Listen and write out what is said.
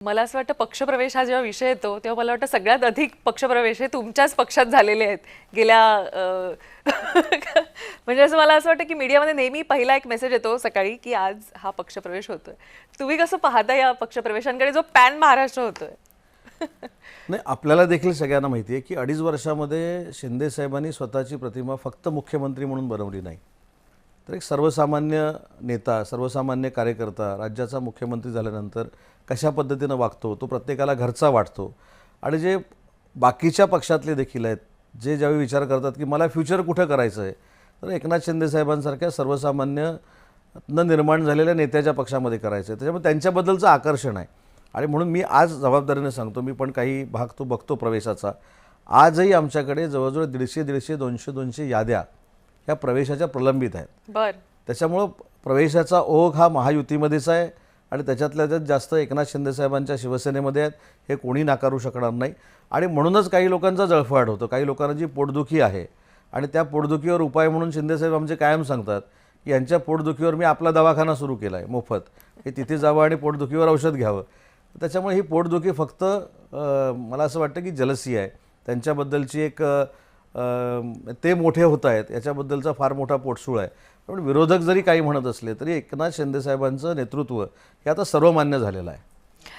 मला असं वाटतं पक्षप्रवेश हा जेव्हा विषय येतो तेव्हा मला वाटतं सगळ्यात अधिक पक्षप्रवेश हे तुमच्याच पक्षात झालेले आहेत गेल्या म्हणजे असं मला असं वाटतं की मीडियामध्ये नेहमी पहिला एक मेसेज येतो सकाळी की आज हा पक्षप्रवेश होतोय. तुम्ही कसं पाहता या पक्षप्रवेशांकडे जो पॅन महाराष्ट्र होतोय? नाही, आपल्याला देखील सगळ्यांना माहिती आहे की 2.5 वर्षामध्ये शिंदे साहेबांनी स्वतःची प्रतिमा फक्त मुख्यमंत्री म्हणून बनवली नाही, तर एक सर्वसामान्य नेता, सर्वसामान्य कार्यकर्ता राज्याचा मुख्यमंत्री झाल्यानंतर कशा पद्धतीनं वागतो तो प्रत्येकाला घरचा वाटतो. आणि जे बाकीच्या पक्षातले देखील आहेत जे ज्यावेळी विचार करतात की मला फ्युचर कुठं करायचं आहे, तर एकनाथ शिंदे साहेबांसारख्या सर्वसामान्य निर्माण झालेल्या नेत्याच्या पक्षामध्ये करायचं आहे. त्याच्यामुळे त्यांच्याबद्दलचं आकर्षण आहे. आणि म्हणून मी आज जबाबदारीने सांगतो, मी पण काही भाग तो बघतो प्रवेशाचा. आजही आमच्याकडे जवळजवळ 150, 200 याद्या ह्या प्रवेशाच्या प्रलंबित आहेत. बरं. त्याच्यामुळं प्रवेशाचा ओघ हा महायुतीमध्येच आहे आणि त्याच्यातल्या त्यात जास्त एकनाथ शिंदे साहेबांच्या शिवसेनेमध्ये आहेत, हे कोणी नाकारू शकणार नाही. आणि म्हणूनच काही लोकांचा जळफाट होतो. काही लोकांना जी पोटदुखी आहे आणि त्या पोटदुखीवर उपाय म्हणून शिंदेसाहेब आमचे कायम सांगतात की यांच्या पोटदुखीवर मी आपला दवाखाना सुरू केला आहे मोफत, हे तिथे जावं आणि पोटदुखीवर औषध घ्यावं. त्याच्यामुळे ही पोटदुखी फक्त मला असं वाटतं की जलसी आहे त्यांच्याबद्दलची एक ते मोठे होत आहेत याच्याबद्दलचा फार मोठा पोटसूळ आहे. पण विरोधक जरी काही म्हणत असले तरी एकनाथ शिंदे साहेबांचं नेतृत्व हे आता सर्वमान्य झालेलं आहे.